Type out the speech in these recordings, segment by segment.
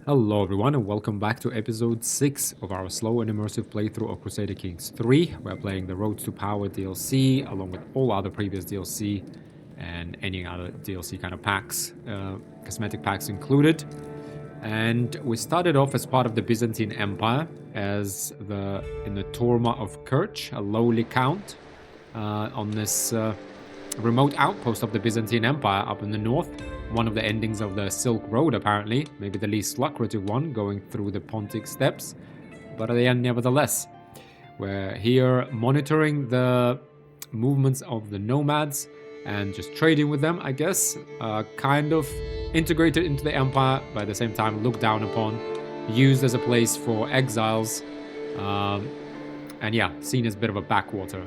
Hello everyone and welcome back to episode 6 of our slow and immersive playthrough of Crusader Kings 3. We're playing the Road to Power DLC along with all other previous DLC and any other DLC kind of packs, cosmetic packs included. And we started off as part of the Byzantine Empire as in the Torma of Kerch, a lowly count on this remote outpost of the Byzantine Empire up in the north. One of the endings of the Silk Road, apparently. Maybe the least lucrative one, going through the Pontic Steppes. But at the end, nevertheless. We're here monitoring the movements of the nomads and just trading with them, I guess. Kind of integrated into the Empire, but at the same time looked down upon. Used as a place for exiles. And yeah, seen as a bit of a backwater.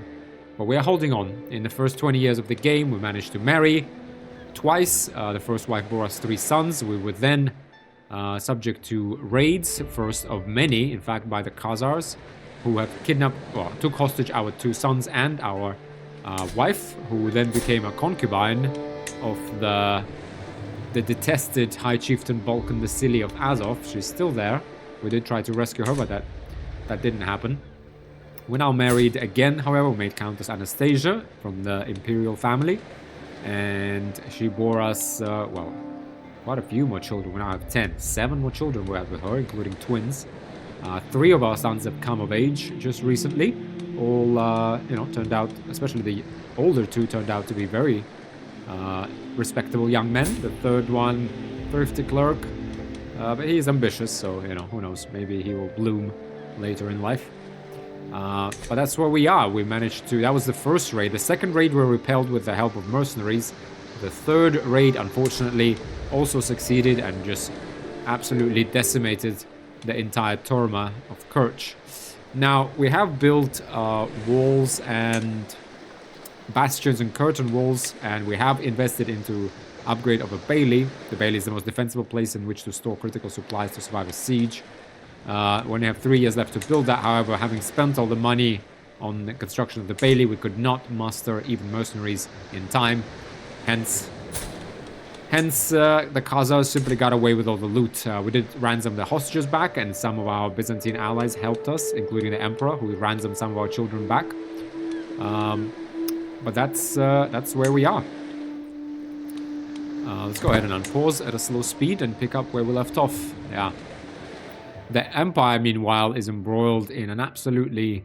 But we are holding on. In the first 20 years of the game, we managed to marry twice. The first wife bore us 3 sons. We were then subject to raids, first of many, in fact, by the Khazars, who have took hostage our 2 sons and our wife, who then became a concubine of the detested High Chieftain Balkan Vasily of Azov. She's still there. We did try to rescue her, but that didn't happen. We're now married again, however. We made Countess Anastasia from the imperial family. And she bore us, quite a few more children. We now have 10. 7 more children we have with her, including twins. 3 of our sons have come of age just recently. All, turned out, especially the older 2, turned out to be very respectable young men. The third one, thrifty clerk. But he's ambitious, so, who knows. Maybe he will bloom later in life. But that's where we are. We managed to... That was the first raid. The second raid we repelled with the help of mercenaries. The third raid, unfortunately, also succeeded and just absolutely decimated the entire Torma of Kerch. Now, we have built walls and bastions and curtain walls, and we have invested into upgrade of a bailey. The bailey is the most defensible place in which to store critical supplies to survive a siege. We only have 3 years left to build that. However, having spent all the money on the construction of the bailey, we could not muster even mercenaries in time. Hence, the Khazars simply got away with all the loot. We did ransom the hostages back, and some of our Byzantine allies helped us, including the Emperor, who ransomed some of our children back. But that's where we are. Let's go ahead and unpause at a slow speed and pick up where we left off. Yeah. The Empire, meanwhile, is embroiled in an absolutely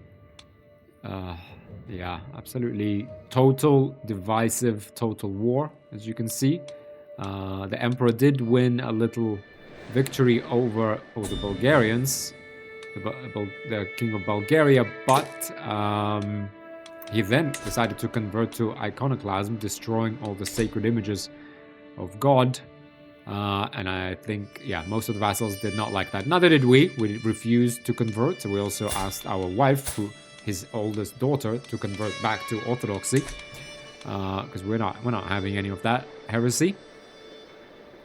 total, divisive, total war, as you can see. The Emperor did win a little victory over the Bulgarians, the King of Bulgaria, but he then decided to convert to iconoclasm, destroying all the sacred images of God. And I think, most of the vassals did not like that. Neither did we. We refused to convert. We also asked our wife, his oldest daughter, to convert back to Orthodoxy, because we're not having any of that heresy.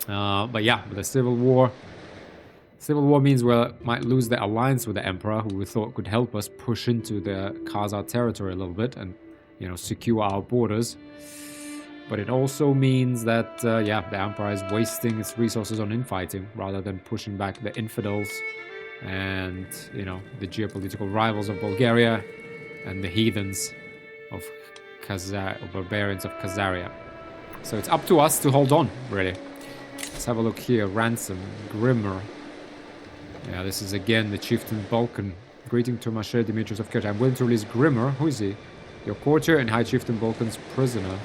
But yeah, the civil war means we might lose the alliance with the Emperor, who we thought could help us push into the Khazar territory a little bit and secure our borders. But it also means that, the Empire is wasting its resources on infighting rather than pushing back the infidels and, the geopolitical rivals of Bulgaria and the heathens of barbarians of Khazaria. So it's up to us to hold on, really. Let's have a look here. Ransom, Grimmer. Yeah, this is again the Chieftain Balkan. Greeting to Masher Dimitrios of Kerch. I'm willing to release Grimmer. Who is he? Your courtier and High Chieftain Balkan's prisoner.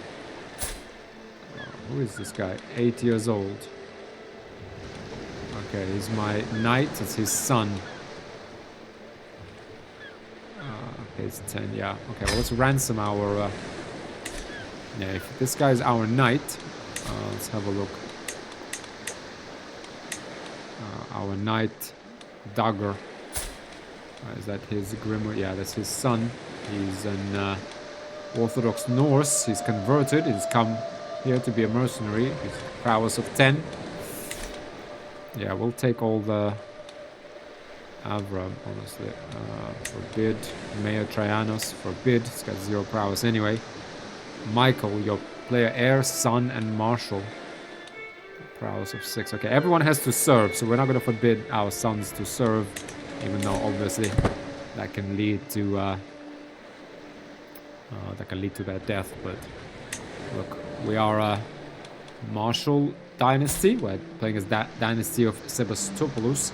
Who is this guy? 8 years old. Okay, he's my knight. It's his son. Okay, it's 10. Yeah. Okay, well, let's ransom our... if this guy is our knight... let's have a look. Our knight, Dagger. Is that his Grimmer? Yeah, that's his son. He's an Orthodox Norse. He's converted. He's come... here to be a mercenary. His prowess of 10. Yeah, we'll take all the Avram, honestly. Forbid. Mayor Trianos, forbid. He's got 0 prowess anyway. Michael, your player heir, son, and marshal. Prowess of 6. Okay, everyone has to serve, so we're not going to forbid our sons to serve, even though obviously that can lead to their death. But look, we are a martial dynasty. We're playing as that dynasty of Sebastopoulos.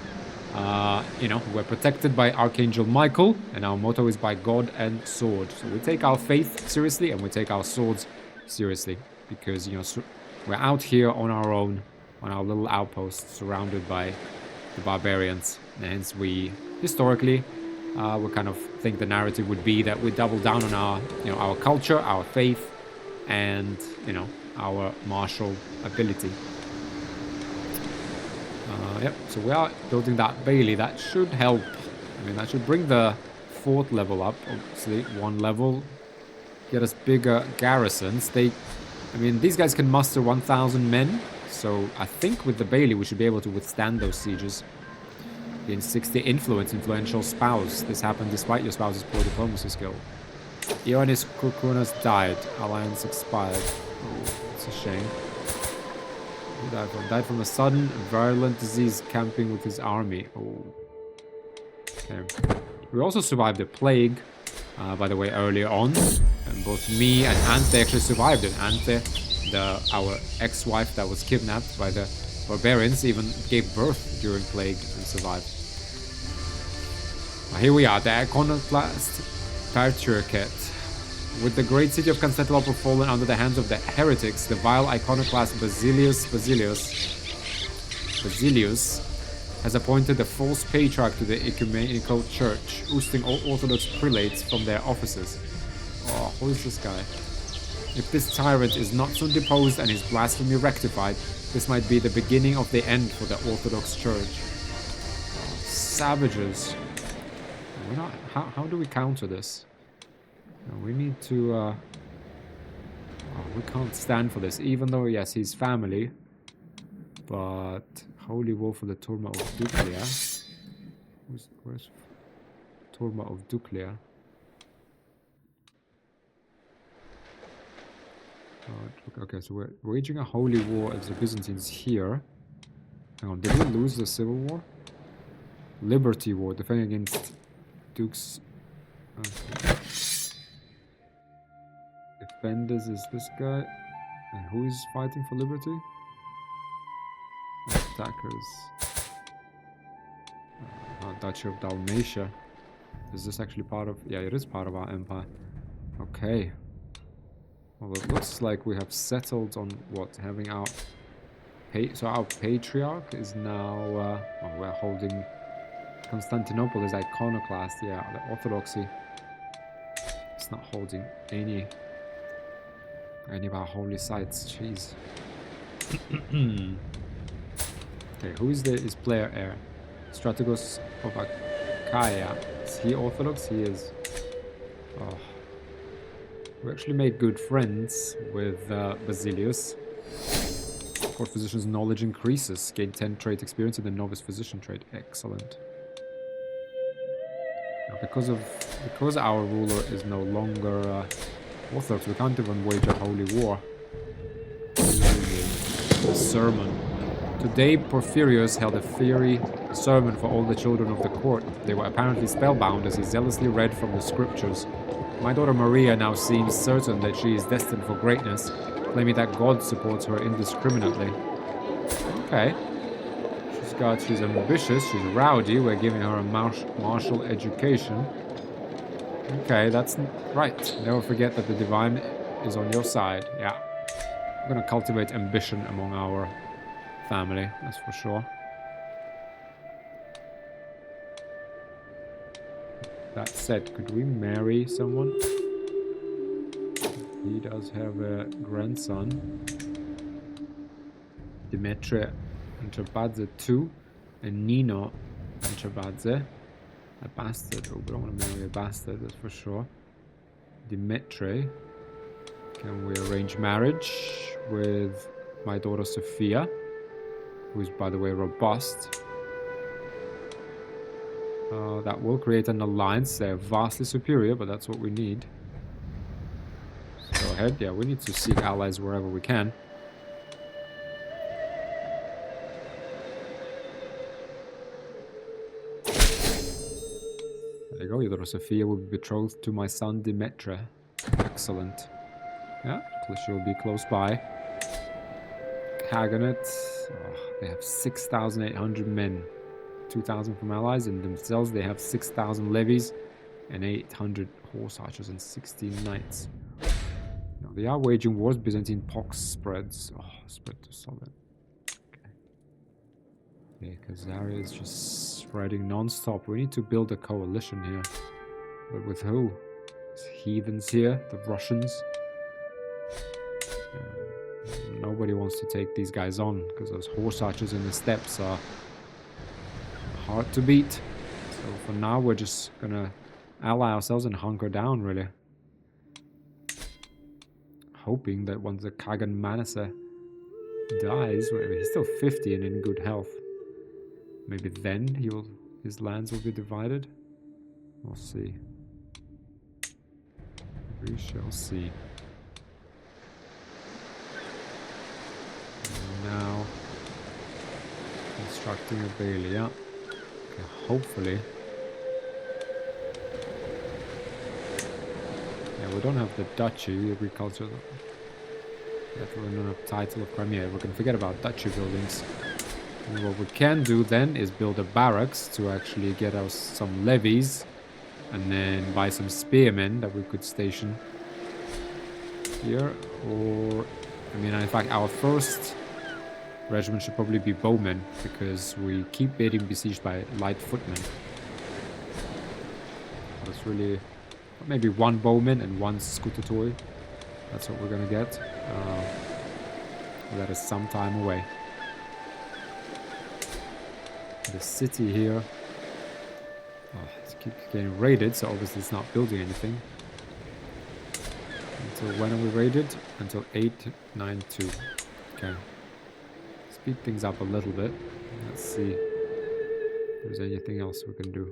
You know, we're protected by Archangel Michael, and our motto is by God and sword. So we take our faith seriously, and we take our swords seriously, because, you know, we're out here on our own, on our little outpost, surrounded by the barbarians. And hence we, historically, we kind of think the narrative would be that we double down on our, you know, our culture, our faith, and, you know, our martial ability. Yep, so we are building that Bailey. That should help. I mean, that should bring the fort level up, obviously. 1 level. Get us bigger garrisons. I mean, these guys can muster 1,000 men. So I think with the Bailey, we should be able to withstand those sieges. Gain 60 influence, influential spouse. This happened despite your spouse's poor diplomacy skill. Ioannis Kourkounas died. Alliance expired. Oh, it's a shame. He died from a sudden virulent disease camping with his army. Oh. Okay. We also survived a plague, by the way, earlier on. And both me and Ante actually survived it. Ante, our ex-wife that was kidnapped by the barbarians, even gave birth during plague and survived. Here we are, the iconoclast patriarchate. With the great city of Constantinople fallen under the hands of the heretics, the vile iconoclast Basilius has appointed the false patriarch to the ecumenical church, ousting all Orthodox prelates from their offices. Oh, who is this guy? If this tyrant is not soon deposed and his blasphemy rectified, this might be the beginning of the end for the Orthodox Church. Oh, savages. How do we counter this? We need to, oh, we can't stand for this, even though, yes, he's family. But, Holy War for the Turma of Duklia. Where's Turma of Duklia? Okay, so we're waging a holy war as the Byzantines here. Hang on, did we lose the Civil War? Liberty War, defending against Dukes... Defenders is this guy. And who is fighting for liberty? Attackers. Duchy of Dalmatia. Is this actually part of... Yeah, it is part of our empire. Okay. Well, it looks like we have settled on what? Having our... So our patriarch is now... oh, we're holding... Constantinople is iconoclast. Yeah, the Orthodoxy. It's not holding any of our holy sites. Jeez. Okay, who is his player heir? Strategos of Achaia. Is he Orthodox? He is. Oh. We actually made good friends with Basilius. Court physician's knowledge increases. Gain 10 trait experience in the novice physician trait. Excellent. Now, because our ruler is no longer Orthodox, we can't even wage a holy war. A sermon. Today, Porphyrios held a fiery sermon for all the children of the court. They were apparently spellbound as he zealously read from the scriptures. My daughter Maria now seems certain that she is destined for greatness, claiming that God supports her indiscriminately. Okay. She's ambitious, she's rowdy, we're giving her a martial education. Okay, that's right. Never forget that the divine is on your side. Yeah. We're gonna cultivate ambition among our family, that's for sure. That said, could we marry someone? He does have a grandson. Dimitri Antrabadze II and Nino Antrabadze. A bastard. Oh, we don't want to marry a bastard, that's for sure. Dimitri. Can we arrange marriage with my daughter Sophia, who is, by the way, robust. That will create an alliance. They're vastly superior, but that's what we need. So go ahead. Yeah, we need to seek allies wherever we can. There you go, Either Sophia will be betrothed to my son Demetra. Excellent. Yeah, she'll be close by. Kaganet, they have 6,800 men. 2,000 from allies, and themselves they have 6,000 levies and 800 horse archers and 16 knights. Now they are waging wars. Byzantine pox spreads. Spread to solid. Okay, Khazaria is just spreading non-stop. We need to build a coalition here. But with who? There's heathens here, the Russians. Nobody wants to take these guys on because those horse archers in the steppes are hard to beat. So for now we're just gonna ally ourselves and hunker down, really. Hoping that once the Kagan Manasseh dies, he's still 50 and in good health. Maybe then his lands will be divided. We'll see. We shall see. And now constructing a bailey, yeah. Okay, hopefully. Yeah, we don't have the duchy, agriculture. Definitely don't have title of Crimea. We can forget about duchy buildings. And what we can do then is build a barracks to actually get us some levies. And then buy some spearmen that we could station here. Or, I mean, in fact, our first regiment should probably be bowmen, because we keep being besieged by light footmen. That's really... maybe one bowman and one scooter toy. That's what we're gonna get. That is some time away. The city here... it keeps getting raided, so obviously it's not building anything. Until when are we raided? Until 892. Okay. Speed things up a little bit. Let's see if there's anything else we can do.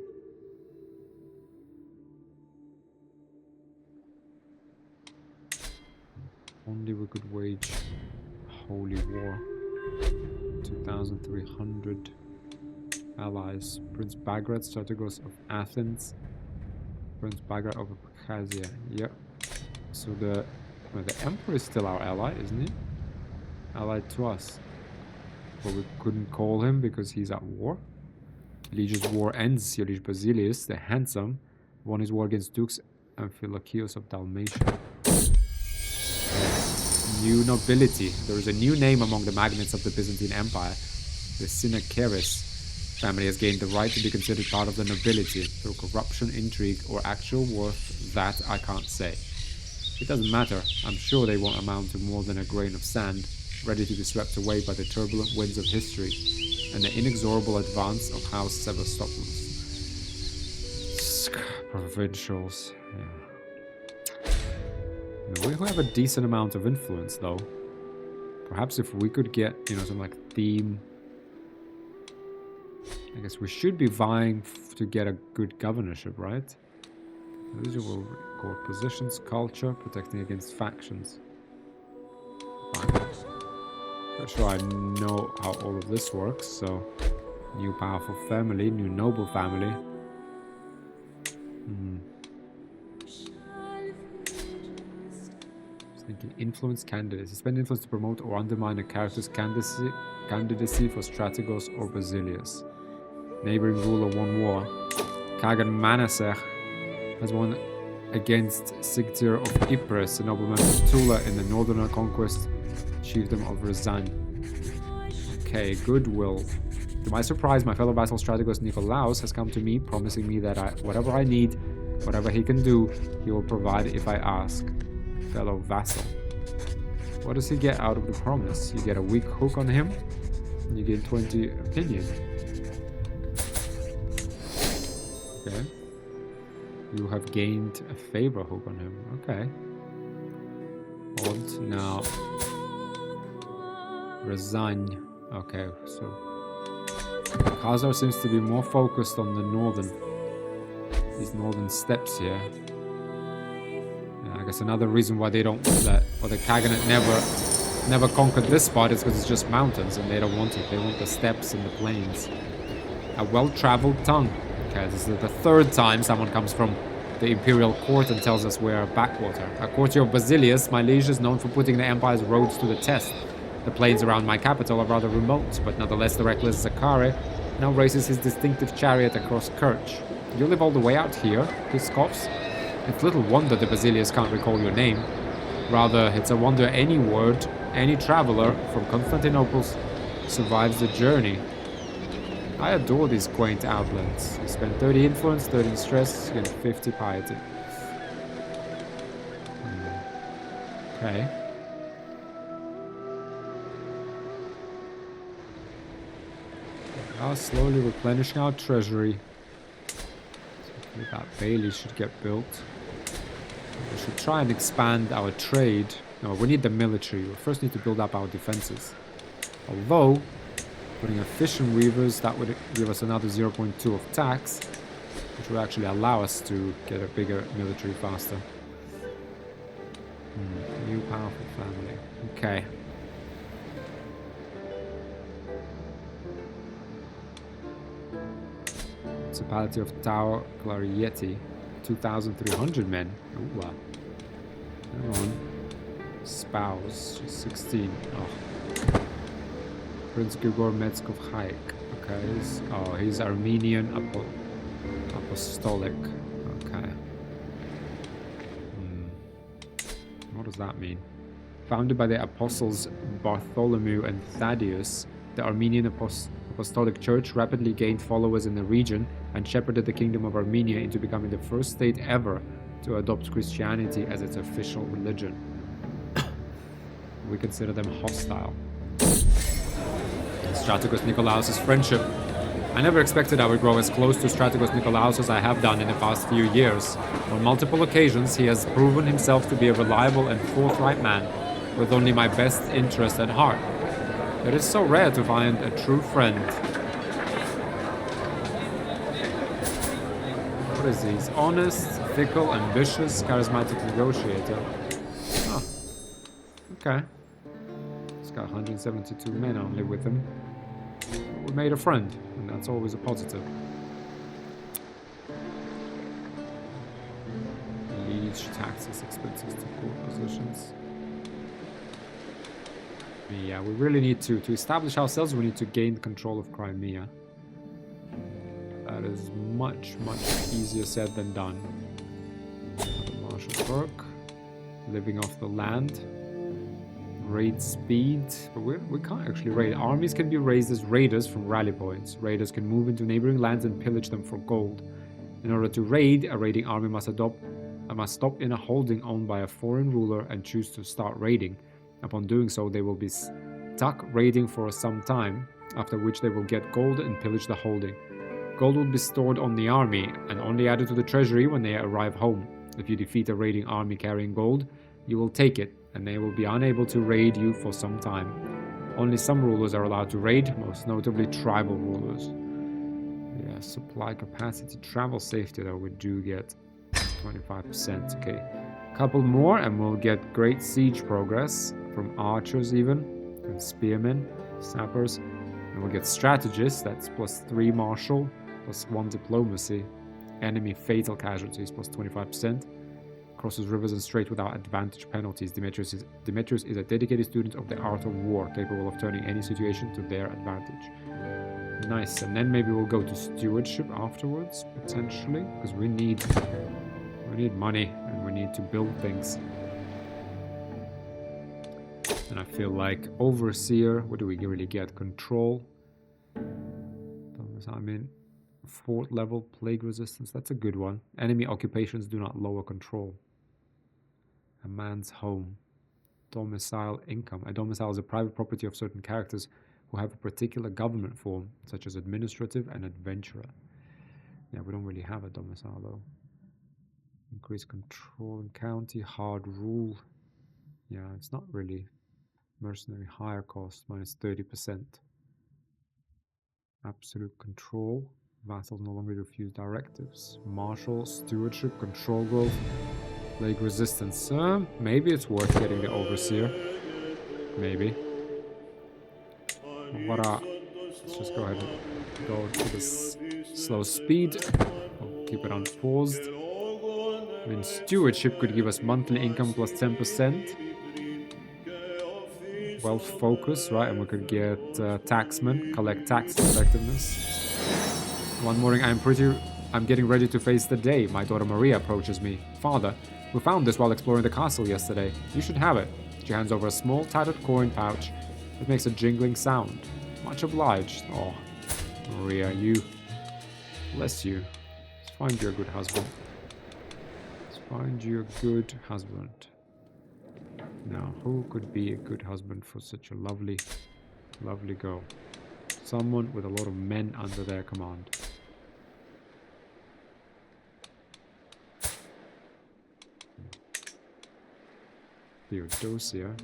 Only we could wage a holy war. 2,300 allies. Prince Bagrat, Strategos of Athens. Prince Bagrat of Abkhazia. Yep. So the emperor is still our ally, isn't he? Allied to us. But we couldn't call him because he's at war. Lige's war ends. Liege Basilius, the handsome, won his war against Dukes Amphilochios of Dalmatia. New nobility. There is a new name among the magnates of the Byzantine Empire. The Sinakeris family has gained the right to be considered part of the nobility through corruption, intrigue, or actual worth. That I can't say. It doesn't matter. I'm sure they won't amount to more than a grain of sand, ready to be swept away by the turbulent winds of history and the inexorable advance of House Sebastopoulos. Provincials. Yeah. We have a decent amount of influence, though. Perhaps if we could get, some like theme. I guess we should be vying to get a good governorship, right? These will record positions, culture, protecting against factions. Fine. Not sure I know how all of this works, so new powerful family, new noble family. Thinking influence candidates. Spend influence to promote or undermine a character's candidacy for Strategos or Basilius. Neighboring ruler won war. Kagan Manasseh has won against Sigtir of Ypres, a nobleman of Tula in the northern conquest, chiefdom of Rezan. Okay, goodwill. To my surprise, my fellow vassal Strategos Nikolaos has come to me, promising me that whatever I need, whatever he can do, he will provide if I ask. Fellow vassal. What does he get out of the promise? You get a weak hook on him, and you get 20 opinion. Okay. You have gained a favor hook on him. Okay. Odd. Now. Resign. Okay, so. Khazar seems to be more focused on these northern steppes here. I guess another reason why they don't or the Khaganate never conquered this spot is because it's just mountains and they don't want it. They want the steppes and the plains. A well-traveled tongue. Okay, this is the third time someone comes from the Imperial Court and tells us we're a backwater. A courtier of Basilius, my liege is known for putting the Empire's roads to the test. The plains around my capital are rather remote, but nonetheless the reckless Zakare now races his distinctive chariot across Kerch. You live all the way out here, he scoffs. It's little wonder the Basilius can't recall your name. Rather, it's a wonder any word, any traveler from Constantinople survives the journey. I adore these quaint outlets. You spend 30 influence, 30 stress, and 50 piety. Okay. We are slowly replenishing our treasury. So that Bailey should get built. We should try and expand our trade. No, we need the military. We first need to build up our defenses. Although, putting efficient weavers, that would give us another 0.2 of tax, which would actually allow us to get a bigger military faster. New powerful family. Okay. Municipality of Tau Clarieti. 2,300 men. Ooh, wow. Hang on. Spouse. She's 16. Oh. Prince Grigor Metskov Haik. Okay. He's Armenian Apostolic. Okay. What does that mean? Founded by the apostles Bartholomew and Thaddeus, the Armenian Apostolic Church rapidly gained followers in the region and shepherded the Kingdom of Armenia into becoming the first state ever to adopt Christianity as its official religion. We consider them hostile. Strategos Nicolaus' friendship. I never expected I would grow as close to Strategos Nicolaus as I have done in the past few years. On multiple occasions, he has proven himself to be a reliable and forthright man, with only my best interest at heart. It is so rare to find a true friend. What is he? He's honest, fickle, ambitious, charismatic negotiator. Oh. Okay. He's got 172 men only with him. We made a friend, and that's always a positive. Liege, taxes, expenses to court positions. Yeah, we really need to establish ourselves. We need to gain control of Crimea. That is much, much easier said than done. Marshal Burke, living off the land. Raid speed, but we can't actually raid. Armies can be raised as raiders from rally points. Raiders can move into neighboring lands and pillage them for gold. In order to raid, a raiding army must stop in a holding owned by a foreign ruler and choose to start raiding. Upon doing so, they will be stuck raiding for some time, after which they will get gold and pillage the holding. Gold will be stored on the army and only added to the treasury when they arrive home. If you defeat a raiding army carrying gold, you will take it, and they will be unable to raid you for some time. Only some rulers are allowed to raid, most notably tribal rulers. Yeah, supply capacity, travel safety though, we do get 25%. Okay, couple more and we'll get great siege progress from archers even, and spearmen, sappers. And we'll get strategists, that's +3 martial, +1 diplomacy. Enemy fatal casualties, +25%. Crosses rivers and strait without advantage penalties. Demetrius is a dedicated student of the art of war, capable of turning any situation to their advantage. Nice, and then maybe we'll go to stewardship afterwards, potentially, because we need money and we need to build things. And I feel like overseer, what do we really get? Control. I mean, fort level, plague resistance, that's a good one. Enemy occupations do not lower control. A man's home. Domicile income. A domicile is a private property of certain characters who have a particular government form, such as administrative and adventurer. Yeah, we don't really have a domicile though. Increase control in county, hard rule. Yeah, it's not really mercenary. Higher cost, -30%. Absolute control. Vassals no longer refuse directives. Martial, stewardship, control growth, plague resistance. Maybe it's worth getting the overseer. Maybe. Let's just go ahead and go to this Slow speed. I'll keep it unpaused. I mean, stewardship could give us monthly income plus 10%. Wealth focus, right? And we could get taxman, collect tax effectiveness. One morning, I'm getting ready to face the day. My daughter Maria approaches me. Father, we found this while exploring the castle yesterday. You should have it. She hands over a small, tattered coin pouch. It makes a jingling sound. Much obliged. Oh, Maria, you. Bless you. Let's find you a good husband. Let's find you a good husband. Now, who could be a good husband for such a lovely, lovely girl? Someone with a lot of men under their command. Theodosia,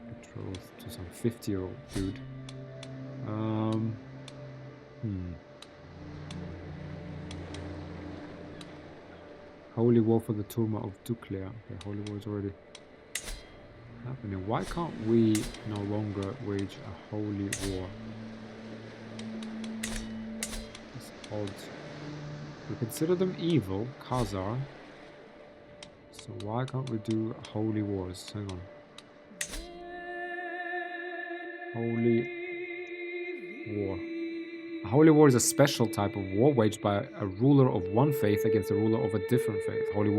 betrothed to some 50-year-old dude. Holy war for the Turma of Duklia. Okay, holy war is already happening. Why can't we no longer wage a holy war? It's odd. We consider them evil, Khazar. So why can't we do holy wars? Hang on. Holy war. A holy war is a special type of war waged by a ruler of one faith against a ruler of a different faith. Holy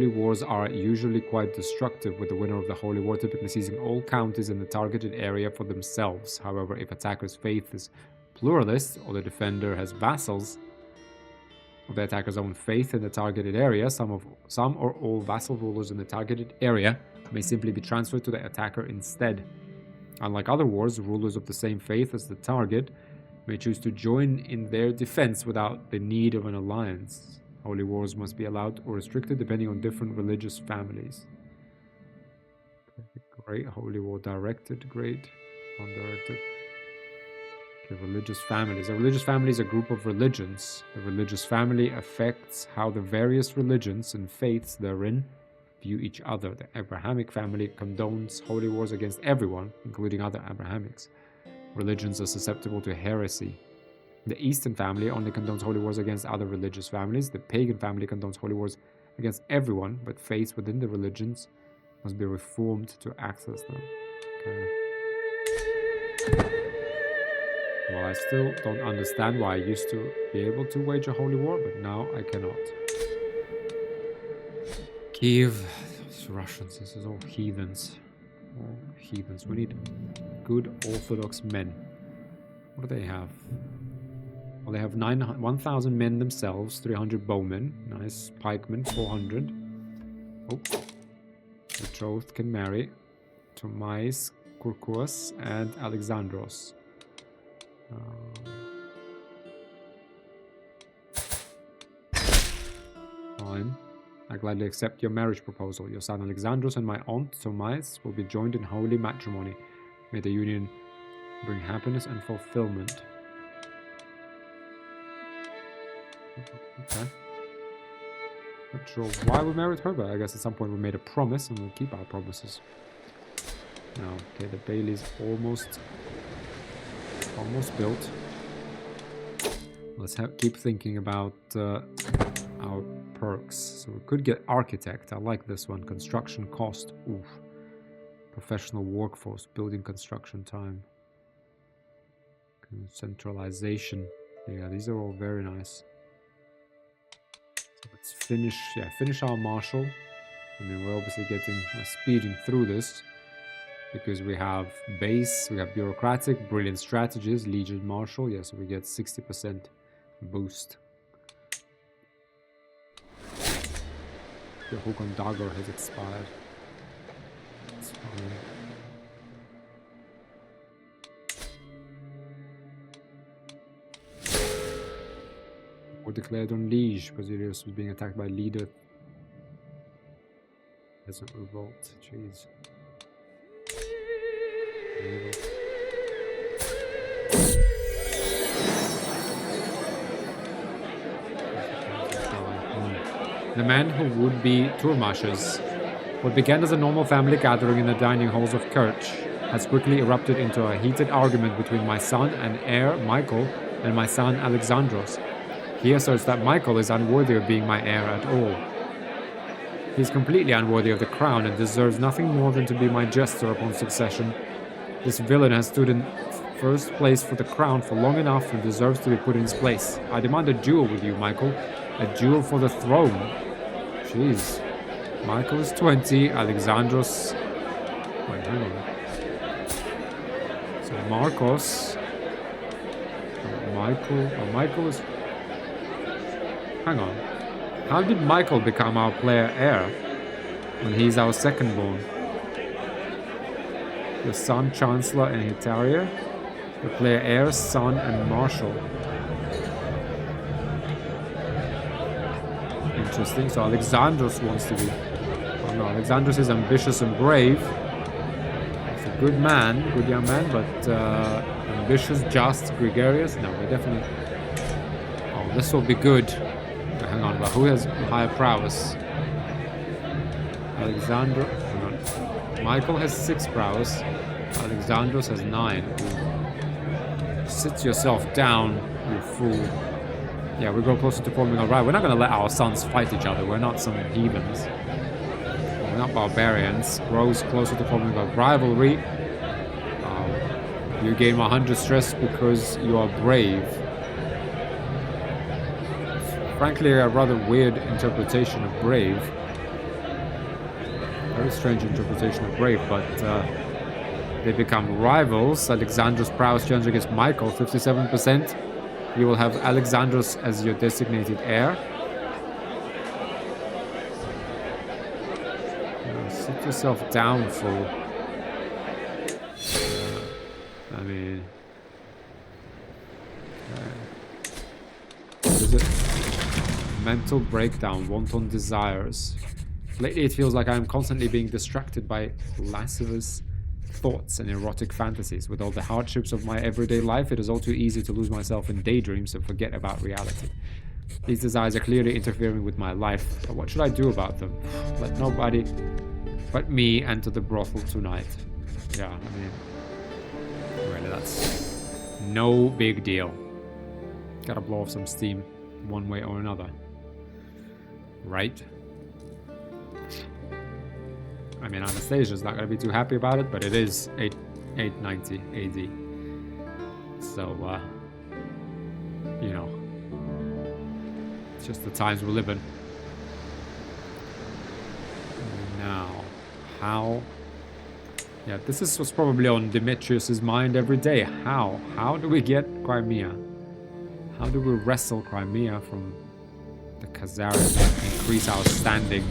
wars are usually quite destructive, with the winner of the holy war typically seizing all counties in the targeted area for themselves. However, if attacker's faith is pluralist, or the defender has vassals of the attacker's own faith in the targeted area, some or all vassal rulers in the targeted area may simply be transferred to the attacker instead. Unlike other wars, rulers of the same faith as the target may choose to join in their defense without the need of an alliance. Holy wars must be allowed or restricted depending on different religious families. Great. Holy war directed. Great. Undirected. Okay, religious families. A religious family is a group of religions. The religious family affects how the various religions and faiths therein view each other. The Abrahamic family condones holy wars against everyone, including other Abrahamics. Religions are susceptible to heresy. The Eastern family only condones holy wars against other religious families. The pagan family condones holy wars against everyone, but faiths within the religions must be reformed to access them. Okay. Well, I still don't understand why I used to be able to wage a holy war, but now I cannot. Kiev, those Russians, this is all heathens. All heathens. We need good Orthodox men. What do they have? Well, they have 1,000 men themselves, 300 bowmen. Nice. Pikemen, 400. Oh. Betrothed can marry. Tomais, Kurkuas, and Alexandros. Fine. I gladly accept your marriage proposal. Your son Alexandros and my aunt Tomais will be joined in holy matrimony. May the union bring happiness and fulfillment. Okay. Not sure why we married her, but I guess at some point we made a promise and we'll keep our promises. Now, okay, the Bailey's almost built. Let's keep thinking about our perks. So we could get architect. I like this one. Construction cost. Oof. Professional workforce. Building construction time. Centralization. Yeah, these are all very nice. So let's finish our marshal. I mean, we're obviously speeding through this because we have base, we have bureaucratic, brilliant strategies, legion marshal. Yeah, so we get 60% boost. The hook on dagger has expired. That's fine. Or declared on Liege. Basilius was being attacked by leader. Peasant revolt. Jeez. The men who would be Turmashes. What began as a normal family gathering in the dining halls of Kerch has quickly erupted into a heated argument between my son and heir, Michael, and my son Alexandros. He asserts that Michael is unworthy of being my heir at all. He is completely unworthy of the crown and deserves nothing more than to be my jester upon succession. This villain has stood in first place for the crown for long enough and deserves to be put in his place. I demand a duel with you, Michael. A duel for the throne. Jeez. Michael is 20, Alexandros... Wait, hang on. So Marcos... Michael is... Hang on. How did Michael become our player heir when he's our second-born? The son, Chancellor, and Hetaria. The player heir, son, and Marshal. Interesting. So Alexandros wants to be... Oh no, Alexandros is ambitious and brave. He's a good man, good young man, but ambitious, just, gregarious. No, we're definitely... Oh, this will be good. Hang on, but who has higher prowess? Alexander... Hang on. Michael has 6 prowess. Alexandros has 9. Sit yourself down, you fool. Yeah, we grow closer to forming a right. We're not going to let our sons fight each other. We're not some heathens. We're not barbarians. Grows closer to forming a rivalry. You gain 100 stress because you are brave. Frankly, a rather weird interpretation of brave. Very strange interpretation of brave, but they become rivals. Alexandros' prowess turns against Michael, 57%. You will have Alexandros as your designated heir. Sit yourself down, fool. I mean... what is it? Mental breakdown, wanton desires. Lately it feels like I am constantly being distracted by lascivious thoughts and erotic fantasies. With all the hardships of my everyday life, it is all too easy to lose myself in daydreams and forget about reality. These desires are clearly interfering with my life, but what should I do about them? Let nobody but me enter the brothel tonight. Yeah, I mean... really, that's no big deal. Gotta blow off some steam one way or another. Right? I mean, Anastasia's not going to be too happy about it, but it is 890 AD. So, you know, it's just the times we live in. Now, how... Yeah, this is what's probably on Demetrius's mind every day. How? How do we get Crimea? How do we wrestle Crimea from the Khazarians and increase our standing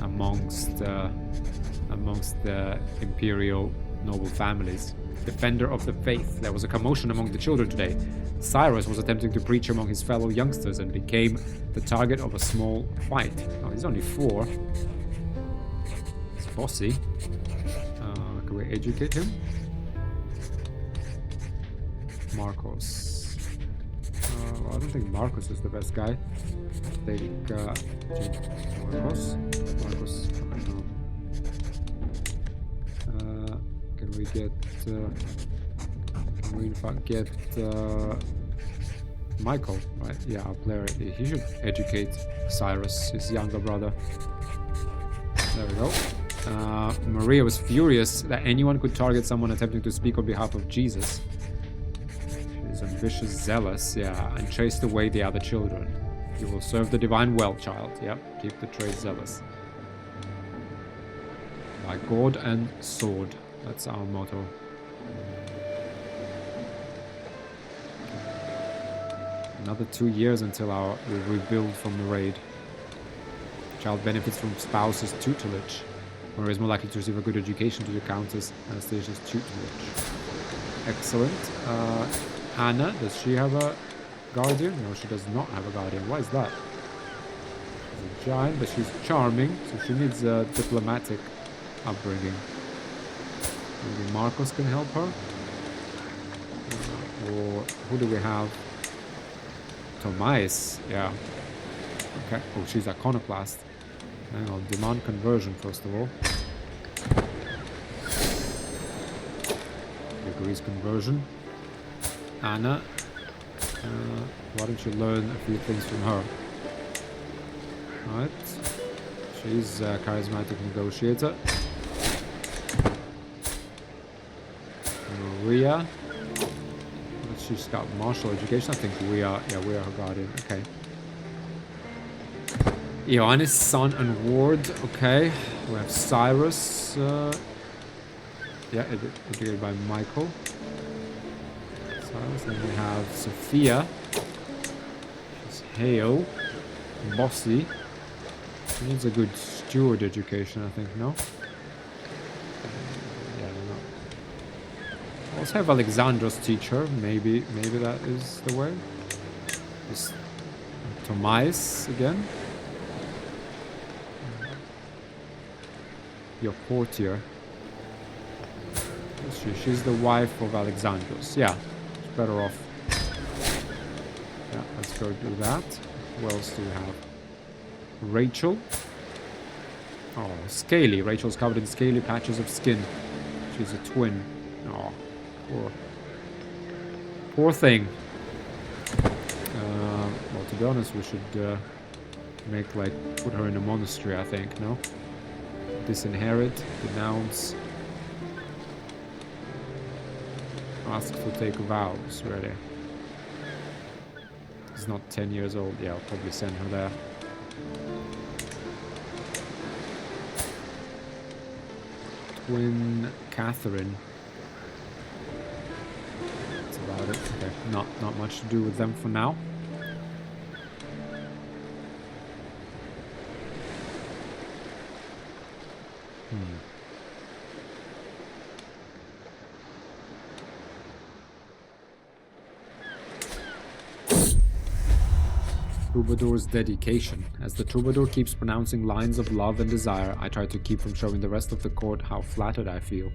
amongst the imperial noble families? Defender of the faith. There was a commotion among the children today. Cyrus was attempting to preach among his fellow youngsters and became the target of a small fight. Oh, he's only 4. It's bossy. Can we educate him? Marcos. Well, I don't think Marcos is the best guy. I think Marcos. I don't know. Can we get? Can we in fact get Michael? Right? Yeah, our player. He should educate Cyrus, his younger brother. There we go. Maria was furious that anyone could target someone attempting to speak on behalf of Jesus. She's ambitious, zealous, yeah, and chased away the other children. You will serve the divine well, child. Yep, keep the trade zealous. By God and sword. That's our motto. Another 2 years until we rebuild from the raid. Child benefits from spouse's tutelage. Maria is more likely to receive a good education to the Countess Anastasia's tutelage. Excellent. Anna, does she have a guardian? No, she does not have a guardian. Why is that? She's a giant, but she's charming, so she needs a diplomatic upbringing. Maybe Marcos can help her? Or who do we have? Tomais, yeah. Okay. Oh, she's iconoclast. Hang on, demand conversion first of all. Agrees conversion. Anna, Why don't you learn a few things from her? Right. She's a charismatic negotiator. Maria. She's got martial education. I think we are her guardian. Okay. Ioannis, son and ward. Okay. We have Cyrus. Educated by Michael. Cyrus. Then we have Sophia. She's Hale. Bossy. She needs a good steward education, I think, no? Yeah, I don't know. I also have Alexandra's teacher. Maybe that is the way. Just Tomais again. Your courtier. She's the wife of Alexandros. Yeah, she's better off. Yeah, let's go do that. Who else do we have? Rachel. Oh, scaly. Rachel's covered in scaly patches of skin. She's a twin. Oh, poor thing. Well, to be honest, we should put her in a monastery, I think, no? Disinherit, denounce. Ask to take vows, really. She's not 10 years old. Yeah, I'll probably send her there. Twin Catherine. That's about it. Okay, not much to do with them for now. Troubadour's dedication. As the troubadour keeps pronouncing lines of love and desire, I try to keep from showing the rest of the court how flattered I feel.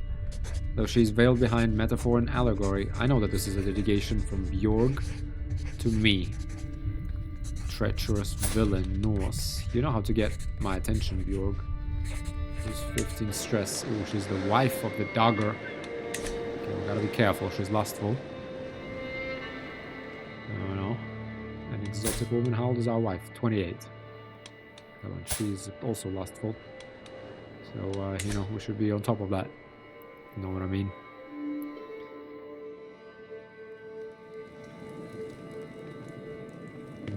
Though she's veiled behind metaphor and allegory, I know that this is a dedication from Bjorg to me. Treacherous villain, Norse. You know how to get my attention, Bjorg. She's 15 stress. Ooh, she's the wife of the dagger. Okay, we gotta be careful, she's lustful. No. An exotic woman. How old is our wife? 28. Oh, and she's also lustful. So, we should be on top of that. You know what I mean?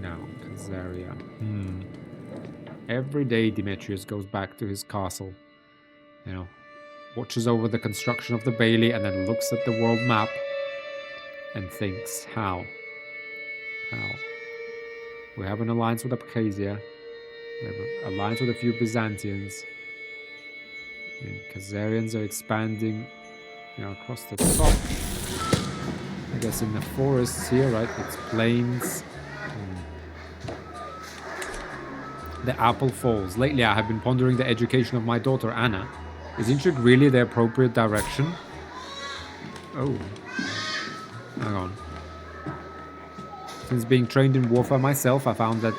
Now, Kazaria. Every day Demetrius goes back to his castle. Watches over the construction of the Bailey and then looks at the world map and thinks, how? We have an alliance with Abkhazia. We have an alliance with a few Byzantians. The Khazarians are expanding, across the top. I guess in the forests here, right? It's plains. The apple falls. Lately, I have been pondering the education of my daughter Anna. Is Intrigue really the appropriate direction? Oh, hang on. Since being trained in warfare myself, I found that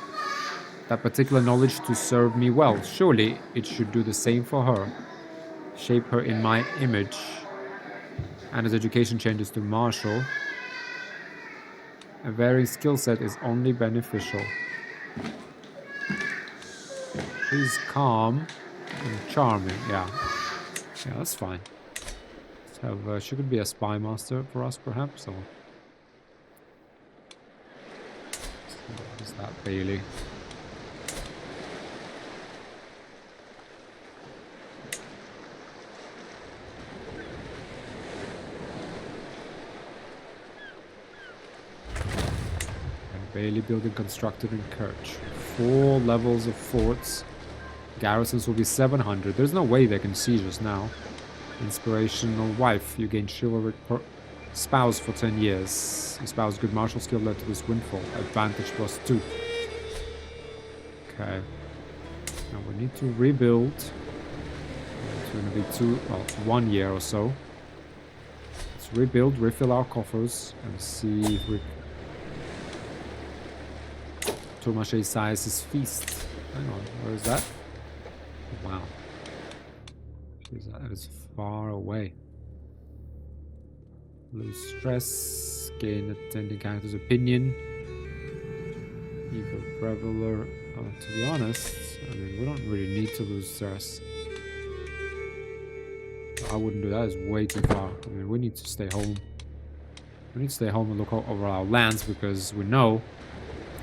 particular knowledge to serve me well. Surely it should do the same for her. Shape her in my image. And as education changes to martial, a varying skill set is only beneficial. She's calm and charming. Yeah, that's fine. Let's have, she could be a spy master for us, perhaps, or... What is that, Bailey? And Bailey building constructed in Kerch. 4 levels of forts. Garrisons will be 700. There's no way they can siege us now. Inspirational wife. You gain chivalric spouse for 10 years. Spouse good martial skill led to this windfall. Advantage +2. Okay. Now we need to rebuild. It's going to be 1 year or so. Let's rebuild, refill our coffers, and see if we... Tourmache's size feast. Hang on, where is that? Wow. Jeez, that is far away. Lose stress. Gain attending character's opinion. Evil Reveler. To be honest, I mean, we don't really need to lose stress. I wouldn't do that. It's way too far. I mean, we need to stay home. We need to stay home and look over our lands because we know,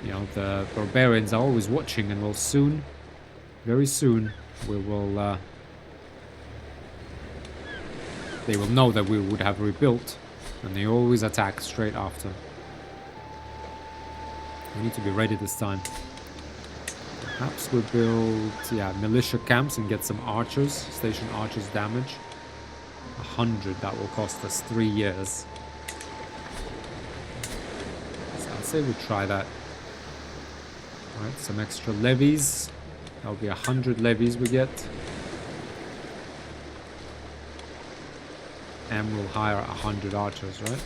you know, the barbarians are always watching and will soon, very soon, we will, they will know that we would have rebuilt and they always attack straight after. We need to be ready this time. Perhaps we build, yeah, militia camps and get some archers, station archers damage. 100, that will cost us 3 years. So I'd say we try that. Alright, some extra levies. That'll be 100 levies we get. And we'll hire 100 archers, right?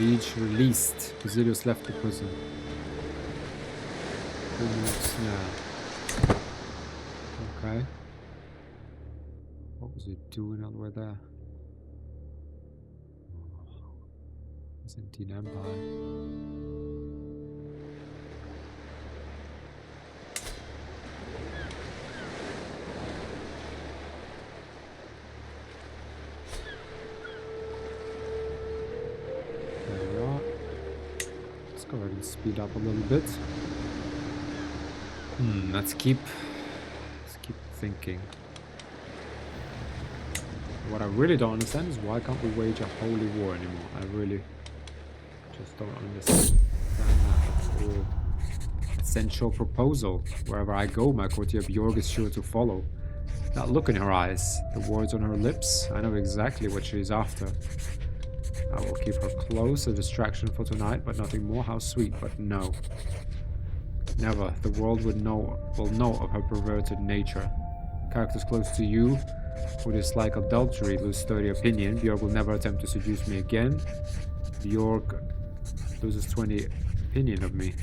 Liege released. Basilius left the prison. Yeah. Okay. What was he doing all the way there? Byzantine Empire. Go ahead and speed up a little bit. Let's keep thinking. What I really don't understand is why can't we wage a holy war anymore? I really just don't understand that at all. Essential proposal. Wherever I go, my courtier Bjorg is sure to follow. That look in her eyes, the words on her lips, I know exactly what she is after. I will keep her close, a distraction for tonight, but nothing more. How sweet, but no. Never. The world will know of her perverted nature. Characters close to you who dislike adultery lose sturdy opinion. Bjorg will never attempt to seduce me again. Bjorg loses 20 opinion of me.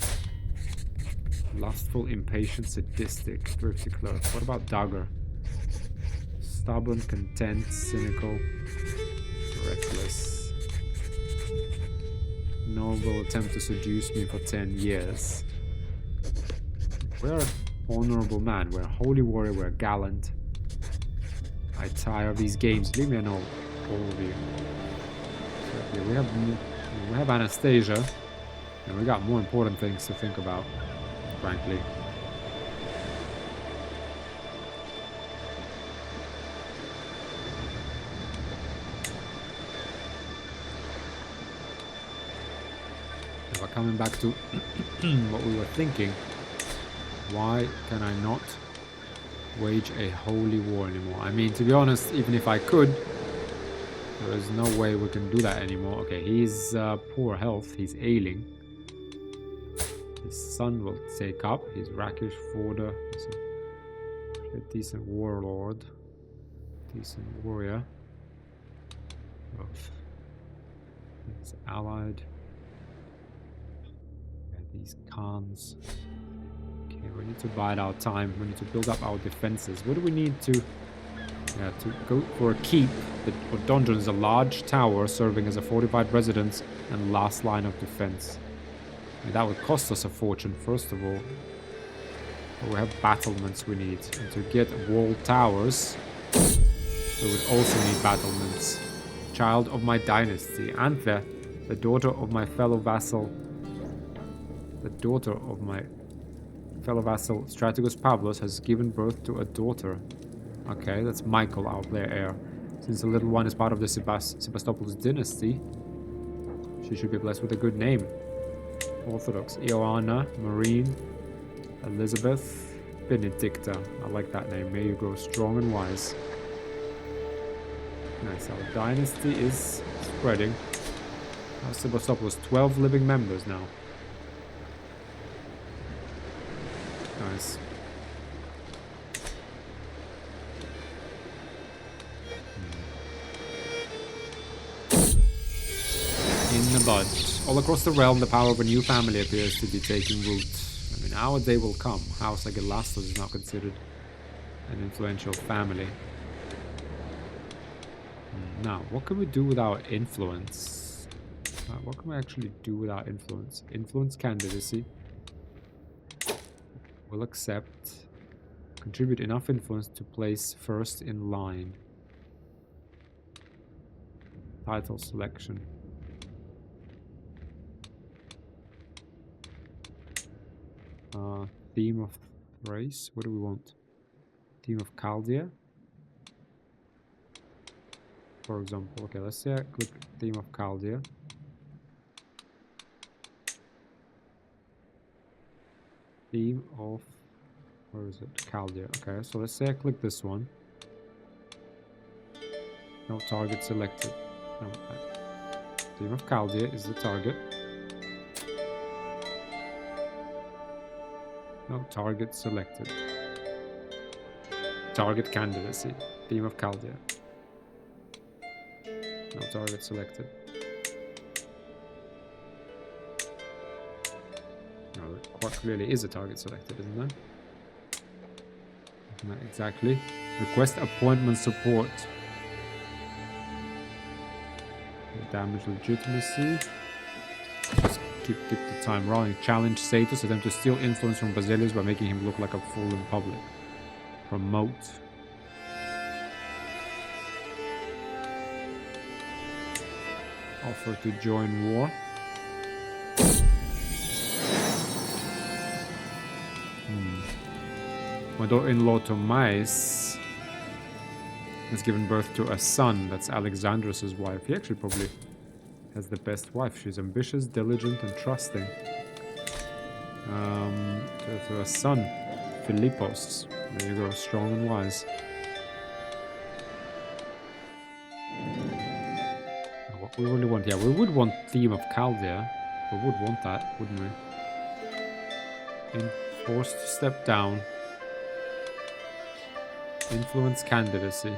Lustful, impatient, sadistic, thrifty clerk. What about Dagger? Stubborn, content, cynical, reckless. Noble attempt to seduce me for 10 years. We're an honorable man. We're a holy warrior. We're gallant. I tire of these games. Leave me alone, all of you. So, yeah, we have Anastasia, and we got more important things to think about, frankly. Coming back to what we were thinking, why can I not wage a holy war anymore? I mean, to be honest, even if I could, there is no way we can do that anymore. Okay, he's poor health, he's ailing. His son will take up. He's rakish fodder. He's a decent warlord, decent warrior. He's allied. These Khans. Okay, we need to bide our time. We need to build up our defenses. What do we need to... Yeah, to go for a keep. The donjon is a large tower serving as a fortified residence and last line of defense. I mean, that would cost us a fortune, first of all. But we have battlements we need. And to get wall towers, we would also need battlements. Child of my dynasty. Anthe, the daughter of my fellow vassal... The daughter of my fellow vassal Strategos Pavlos has given birth to a daughter. Okay, that's Michael, our player heir. Since the little one is part of the Sebastopoulos dynasty, she should be blessed with a good name. Orthodox. Ioanna, Marine, Elizabeth, Benedicta. I like that name. May you grow strong and wise. Nice, our dynasty is spreading. Our Sebastopoulos, 12 living members now. Nice. In the bud. All across the realm, the power of a new family appears to be taking root. I mean, Our day will come. House Agelastos is now considered an influential family. Now, what can we do with our influence? What can we actually do with our influence? Influence candidacy. We'll accept. Contribute enough influence to place first in line. Title selection. Theme of race. What do we want? Theme of Chaldea. For example. Okay, let's say I click theme of Chaldea. Theme of, where is it? Chaldea. Okay, so let's say I click this one. No target selected. No, theme of Chaldea is the target. No target selected. Target candidacy. Theme of Chaldea. No target selected. No, it quite clearly is a target selected, isn't there? Not exactly. Request appointment support. Damage legitimacy. Just keep the time rolling. Challenge status. Attempt to steal influence from Basilius by making him look like a fool in public. Promote. Offer to join war. My daughter-in-law Tomais has given birth to a son. That's Alexandros' wife. He actually probably has the best wife. She's ambitious, diligent, and trusting. To a son, Philippos. There you go, strong and wise. What we really want, yeah, we would want theme of Chaldea. We would want that, wouldn't we? Enforced to step down. Influence candidacy.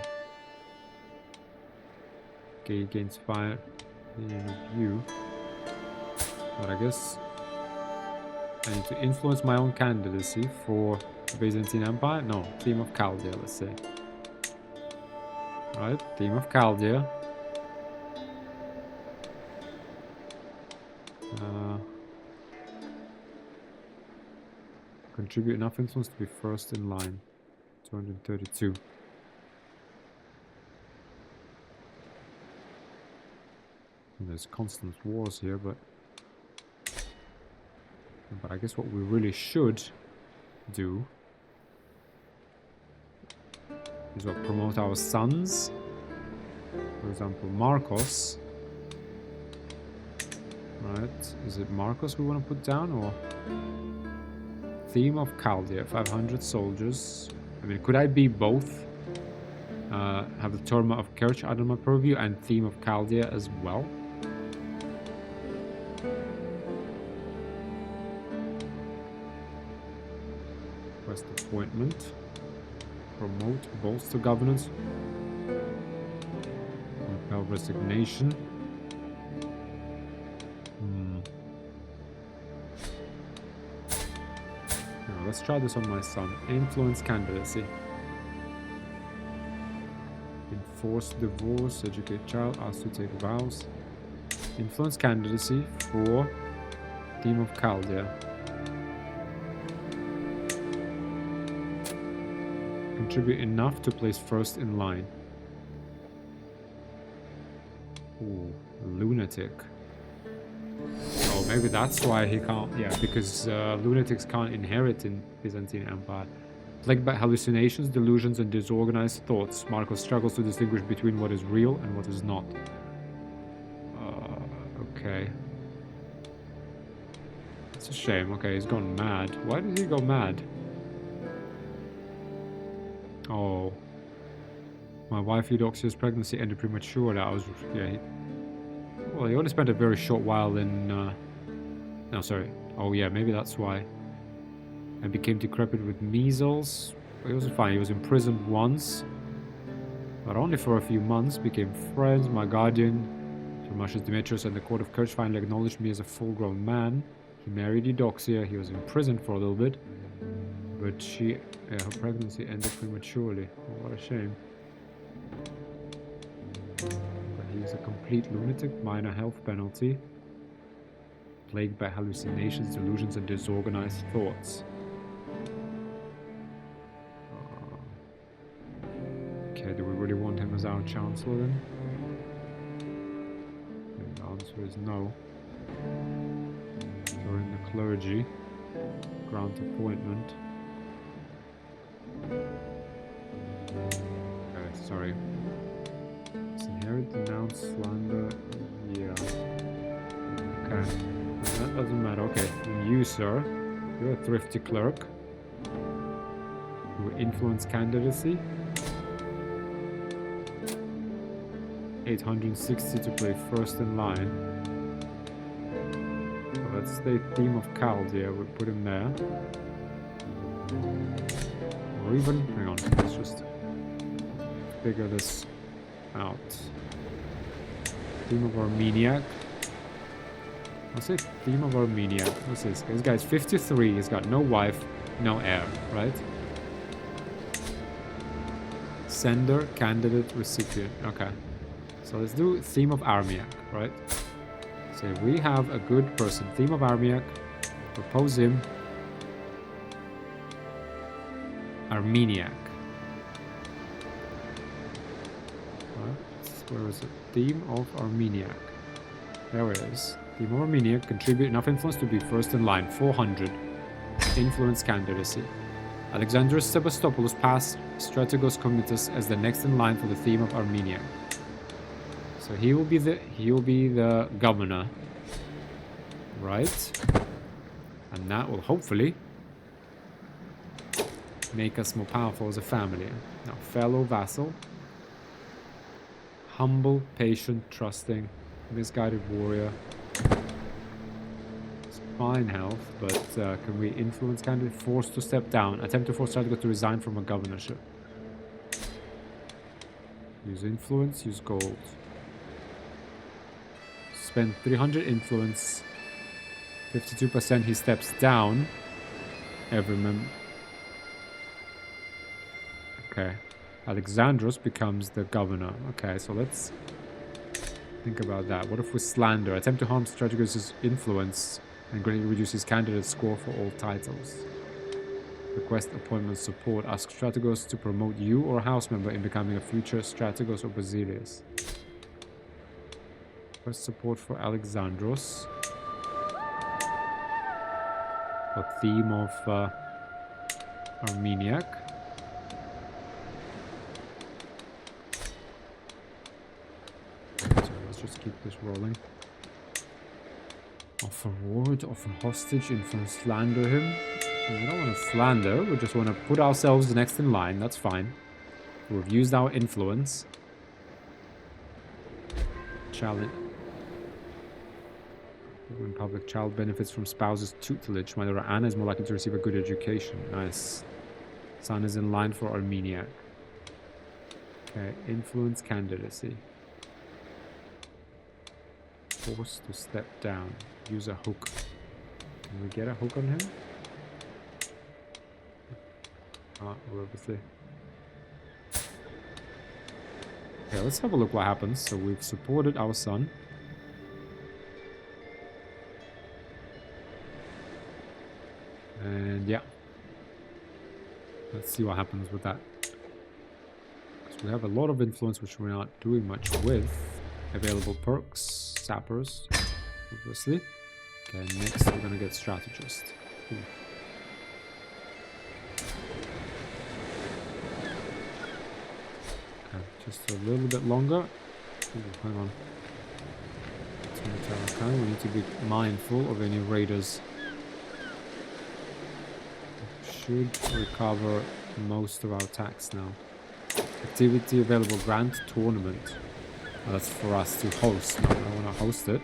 Okay, gains fire in view. But I guess I need to influence my own candidacy for the Byzantine Empire. No, theme of Chaldea, let's say. Right, theme of Chaldea. Contribute enough influence to be first in line. 232. And there's constant wars here, but I guess what we really should do is what, promote our sons. For example, Marcos. Right, is it Marcos we want to put down, or theme of Chaldea? 500 soldiers. I mean, could I be both? Have the Tournament of Kerch under my purview and theme of Chaldea as well? Request appointment. Promote, bolster governance. Compel resignation. Now, let's try this on my son. Influence candidacy. Enforce divorce, educate child, ask to take vows. Influence candidacy for theme of Chaldea. Contribute enough to place first in line. Ooh, lunatic. Oh, maybe that's why he can't. Yeah, because lunatics can't inherit in Byzantine Empire. Plagued by hallucinations, delusions, and disorganized thoughts, Marcos struggles to distinguish between what is real and what is not. Okay. It's a shame. Okay, he's gone mad. Why did he go mad? Oh. My wife Eudoxia's pregnancy ended prematurely. Well, he only spent a very short while in... No, sorry. Oh, yeah, maybe that's why. And became decrepit with measles. He was fine. He was imprisoned once, but only for a few months. Became friends. My guardian, Tomashes Demetrius, and the court of Kerch finally acknowledged me as a full-grown man. He married Eudoxia. He was imprisoned for a little bit. But her pregnancy ended prematurely. Oh, what a shame. But he's a complete lunatic. Minor health penalty. Plagued by hallucinations, delusions, and disorganized thoughts. Okay, do we really want him as our chancellor then? And the answer is no. Join the clergy. Grant appointment. Okay, sorry. Disinherit, denounce, slander. Yeah. Okay. That doesn't matter. Okay. And you, sir. You're a thrifty clerk. Who influence candidacy. 860 to play first in line. Well, let's stay theme of Chaldea. We'll put him there. Or even, hang on, let's just figure this out. Theme of Armeniac. I'll say theme of Armeniac. What's this? This guy's 53. He's got no wife, no heir, right? Sender, candidate, recipient. Okay. So let's do theme of Armeniac, right? So we have a good person. Theme of Armeniac. Propose him. Armeniac. Where is it? Theme of Armeniac. There it is. Theme of Armeniac. Contribute enough influence to be first in line. 400. Influence candidacy. Alexandros Sebastopoulos passed Strategos Comitas as the next in line for the theme of Armeniac. So he will be the governor. Right? And that will hopefully make us more powerful as a family. Now, fellow vassal. Humble, patient, trusting, misguided warrior. It's fine health, but can we influence candidate? Forced to step down. Attempt to force Strategos to resign from a governorship. Use influence, use gold. Spend 300 influence. 52% he steps down. Every member. Okay. Alexandros becomes the governor. Okay, so let's think about that. What if we slander? Attempt to harm Strategos' influence and greatly reduce his candidate score for all titles. Request appointment support. Ask Strategos to promote you or a house member in becoming a future Strategos or Basilius. Request support for Alexandros. A theme of Armeniac. Just keep this rolling. Offer ward, offer hostage, influence, slander him. We don't want to slander, we just want to put ourselves next in line, that's fine. We've used our influence. Challenge. When public child benefits from spouse's tutelage, Mother Anna is more likely to receive a good education. Nice. Son is in line for Armeniac. Okay, influence candidacy. Forced to step down. Use a hook. Can we get a hook on him? Obviously. Okay, let's have a look what happens. So we've supported our son. And yeah. Let's see what happens with that. Because we have a lot of influence which we're not doing much with. Available perks. Sappers, obviously. Okay, next we're gonna get strategist. Ooh. Okay, just a little bit longer. Ooh, hang on. It's gonna tell us time. We need to be mindful of any raiders. Should recover most of our tax now. Activity available grant tournament. That's for us to host. No, I don't want to host it.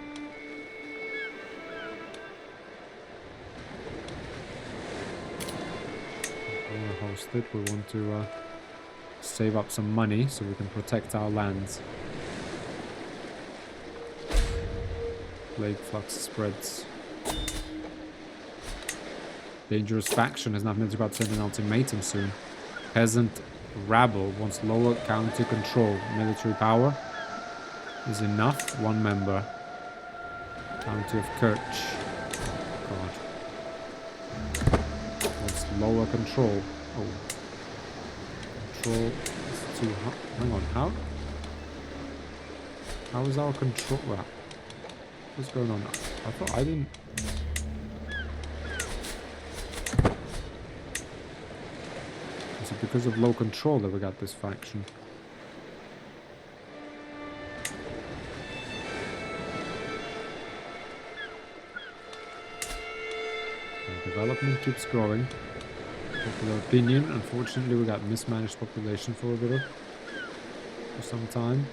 I don't want to host it. We want to save up some money so we can protect our lands. Plague flux spreads. Dangerous faction has nothing about to send an ultimatum soon. Peasant rabble wants lower county control. Military power is enough. One member. County of Kerch. God. Wants lower control. Oh. Control is too high. Hang on, how? How is our control? Well, what's going on now? I thought I didn't. Is it because of low control that we got this faction? Development keeps growing. Popular opinion. Unfortunately, we got mismanaged population for a bit for some time.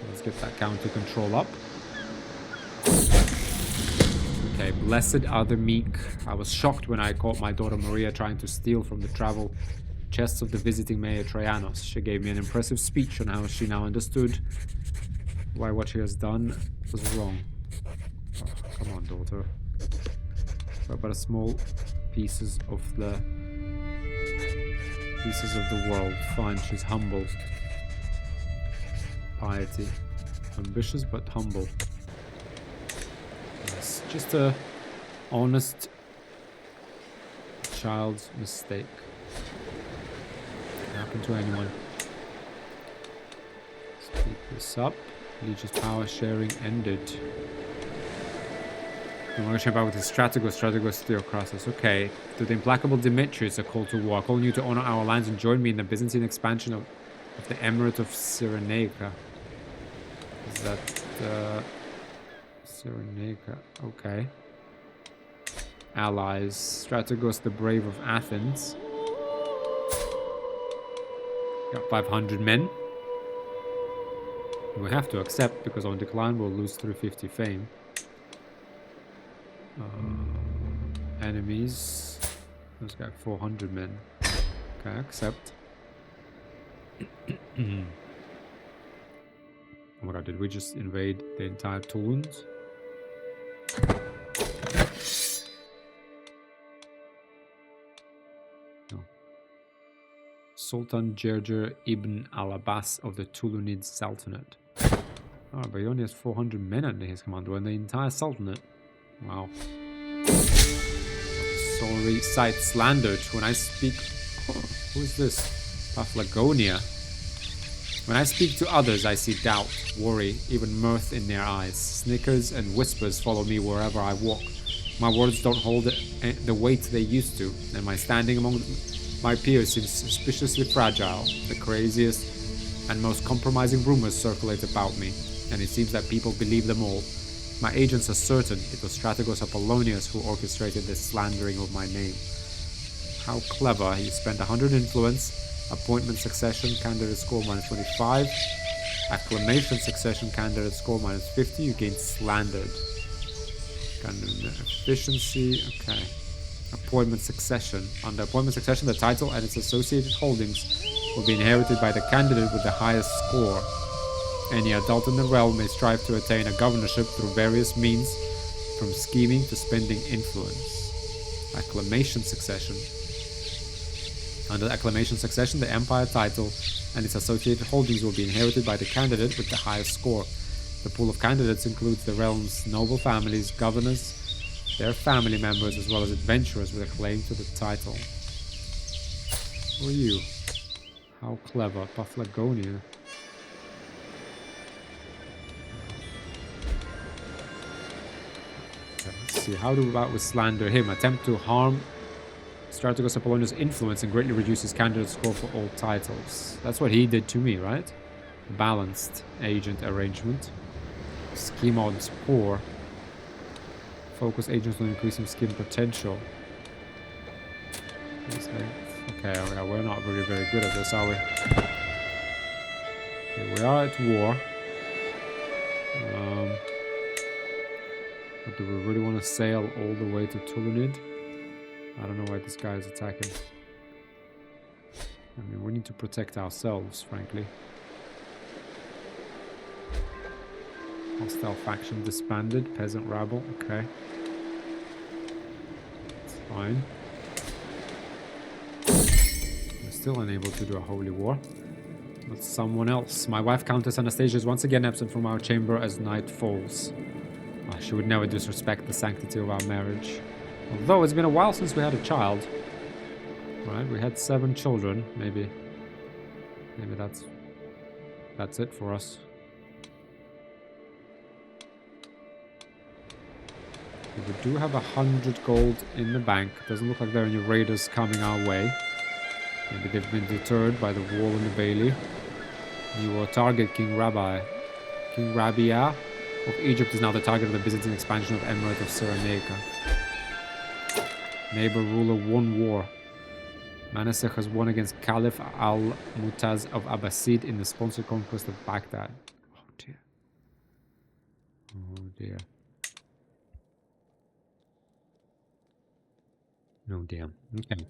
Let's get that county control up. Okay, blessed are the meek. I was shocked when I caught my daughter Maria trying to steal from the travel chests of the visiting mayor Trajanos. She gave me an impressive speech on how she now understood why what she has done was wrong. Oh, come on, daughter. But a small pieces of the world. Fine, she's humble. Piety. Ambitious but humble. Yes, just a honest child's mistake. Can happen to anyone. Let's keep this up. Legion's power sharing ended. I'm going to share with the Strategos Theocrates. Okay. To the implacable Demetrius, a call to war. I call on you to honor our lands and join me in the Byzantine expansion of the Emirate of Cyrenaica. Is that Cyrenaica? Okay. Allies. Strategos the Brave of Athens. Got 500 men. We have to accept because on decline we'll lose 350 fame. Enemies. Those got 400 men. Okay, accept. Oh my god, did we just invade the entire Toulons? No. Sultan Gerger ibn al-Abbas of the Tulunid Sultanate. Oh, but he only has 400 men under his command when the entire Sultanate. Wow. Sorry, sight slandered when I speak. Oh, who is this? Paphlagonia. When I speak to others, I see doubt, worry, even mirth in their eyes. Snickers and whispers follow me wherever I walk. My words don't hold the weight they used to, and my standing among my peers seems suspiciously fragile. The craziest and most compromising rumors circulate about me, and it seems that people believe them all. My agents are certain it was Strategos Apollonius who orchestrated this slandering of my name. How clever. He spent 100 influence. Appointment succession candidate score -25. Acclamation succession candidate score -50. You gain slandered. Candidate efficiency. Okay. Appointment succession. Under appointment succession, the title and its associated holdings will be inherited by the candidate with the highest score. Any adult in the realm may strive to attain a governorship through various means, from scheming to spending influence. Acclamation succession. Under acclamation succession, the empire title and its associated holdings will be inherited by the candidate with the highest score. The pool of candidates includes the realm's noble families, governors, their family members, as well as adventurers with a claim to the title. Who are you? How clever. Paphlagonia. Let's see, how do we slander him? Attempt to harm Strategos Apollonius' influence and greatly reduce his candidate score for all titles. That's what he did to me, right? Balanced agent arrangement. Scheme odds poor. Focus agents on increasing skin potential. Okay, we're not really very good at this, are we? Okay, we are at war. But do we really want to sail all the way to Tulunid? I don't know why this guy is attacking. I mean, we need to protect ourselves, frankly. Hostile faction disbanded. Peasant rabble. Okay. It's fine. still unable to do a holy war. But someone else. My wife, Countess Anastasia, is once again absent from our chamber as night falls. She would never disrespect the sanctity of our marriage. Although it's been a while since we had a child. Right, we had 7 children. Maybe that's it for us. We do have 100 gold in the bank. Doesn't look like there are any raiders coming our way. Maybe they've been deterred by the wall and the bailey. You will target King Rabbi. King Rabia of Egypt is now the target of the Byzantine expansion of Emirate of Cyrenaica. Neighbor ruler won war. Manasseh has won against Caliph al-Mutaz of Abbasid in the sponsored conquest of Baghdad. Oh dear. Oh dear. No dear. Okay.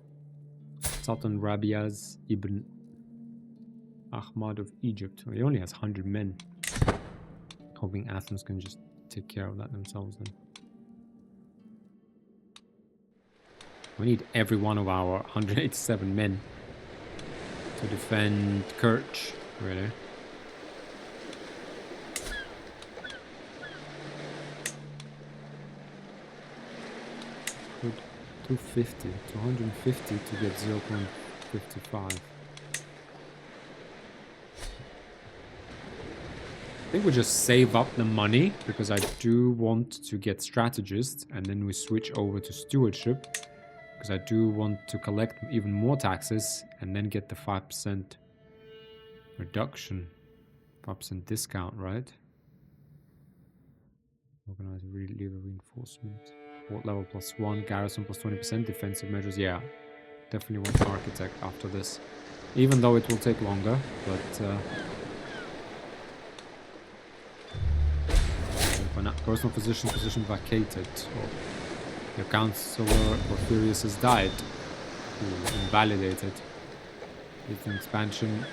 Sultan Rabiaz ibn Ahmad of Egypt. He only has 100 men. Hoping Athens can just take care of that themselves then. We need every one of our 187 men to defend Kerch, really. Good. 250 to get 0.55. I think we just save up the money because I do want to get strategist and then we switch over to stewardship because I do want to collect even more taxes and then get the 5% reduction, 5% discount, right? Organize lever reinforcement. Fort level +1, garrison +20%, defensive measures. Yeah, definitely want architect after this, even though it will take longer. But personal position vacated. Oh, your counselor Porphyrius has died. Ooh, invalidated. It's an expansion.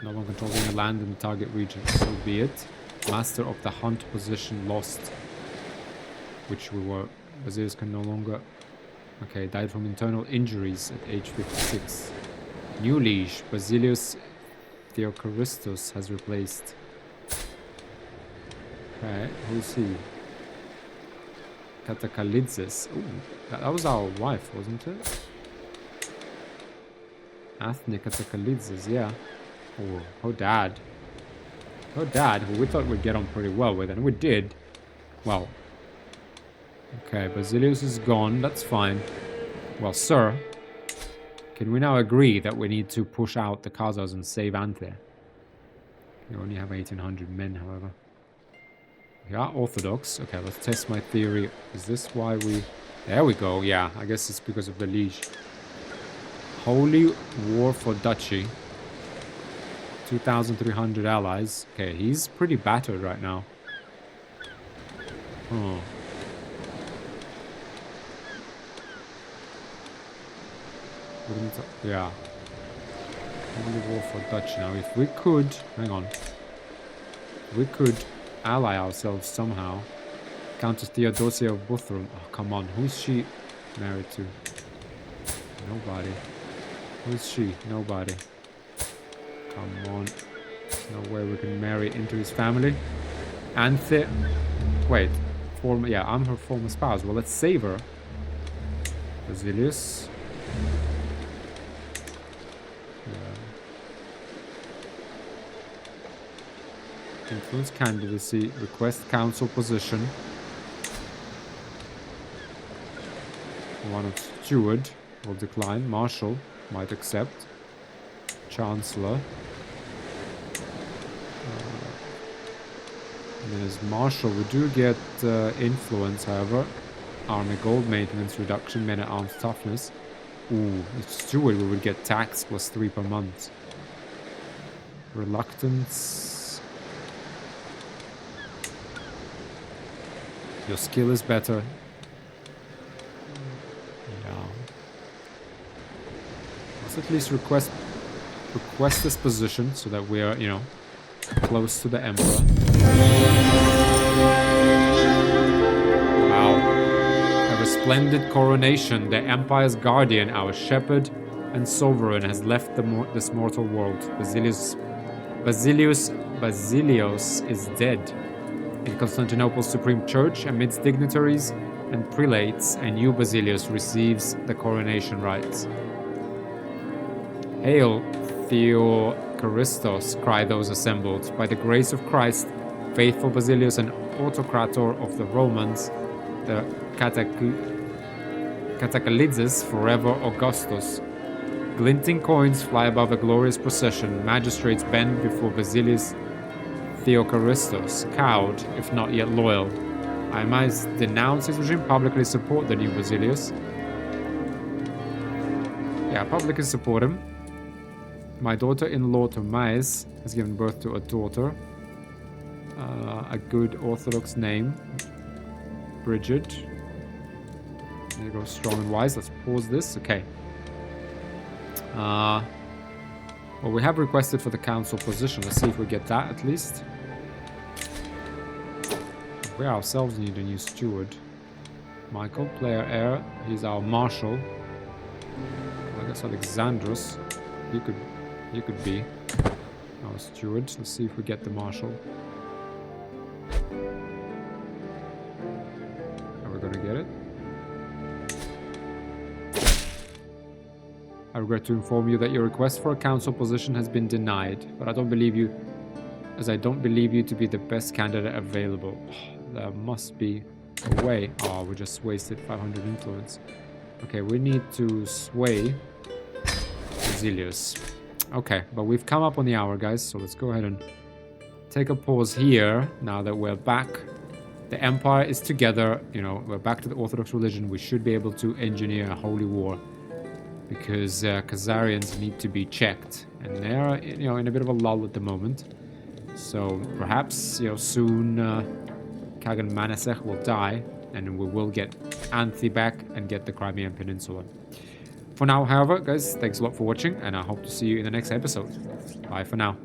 No one controls any land in the target region. So be it. Master of the hunt position lost, which we were. Basilius can no longer... Okay, died from internal injuries at age 56. New liege, Basilius Theocharistos has replaced. Okay, who's he? Katakalidzis. Ooh, that was our wife, wasn't it? Athne Katakalidzis, yeah. Oh, her dad. Her dad, who we thought we'd get on pretty well with, and we did. Well... Okay, Basilius is gone, that's fine. Well, sir, can we now agree that we need to push out the Khazars and save Anthe? We only have 1800 men, however. We are Orthodox. Okay, let's test my theory. Is this why we... There we go, yeah, I guess it's because of the liege. Holy War for Duchy. 2,300 allies. Okay, he's pretty battered right now. Oh. Yeah. Only war for Dutch now. If we could... Hang on. We could ally ourselves somehow. Countess Theodosia of Buthrum. Oh, come on. Who's she married to? Nobody. Who's she? Nobody. Come on. There's no way we can marry into his family. Anthe... Wait. Yeah, I'm her former spouse. Well, let's save her. Basilius. Influence candidacy, request council position. One of steward will decline. Marshal might accept. Chancellor. And then as marshal, we do get influence, however. Army gold maintenance reduction, men at arms toughness. Ooh, steward, we would get tax +3 per month. Reluctance. Your skill is better. Yeah. Let's at least request this position so that we are, you know, close to the emperor. Wow. A resplendent coronation, the empire's guardian, our shepherd, and sovereign has left this mortal world. Basilios is dead. In Constantinople's Supreme Church, amidst dignitaries and prelates, a new Basilios receives the coronation rites. Hail, Theocharistos, cry those assembled. By the grace of Christ, faithful Basilios and autocrator of the Romans, the Cataclysm forever Augustus. Glinting coins fly above a glorious procession. Magistrates bend before Basilius Theocharistos, cowed, if not yet loyal. I must denounce his regime, publicly support the new Basilius. Yeah, publicly support him. My daughter-in-law Tomais has given birth to a daughter. A good Orthodox name. Bridget. There you go, strong and wise. Let's pause this. Okay. Well, we have requested for the council position. Let's see if we get that at least. We ourselves need a new steward. Michael, player heir. He's our marshal. I guess Alexandros. He could be our steward. Let's see if we get the marshal. Are we gonna get it? I regret to inform you that your request for a council position has been denied, but I don't believe you to be the best candidate available. There must be a way. Oh, we just wasted 500 influence. Okay, we need to sway Basilius. Okay, but we've come up on the hour, guys, so let's go ahead and take a pause here now that we're back. The Empire is together, you know, we're back to the Orthodox religion. We should be able to engineer a holy war. Because Khazarians need to be checked, and they're, you know, in a bit of a lull at the moment. So perhaps, you know, soon Kagan Manasek will die, and we will get Anthi back and get the Crimean Peninsula. For now, however, guys, thanks a lot for watching, and I hope to see you in the next episode. Bye for now.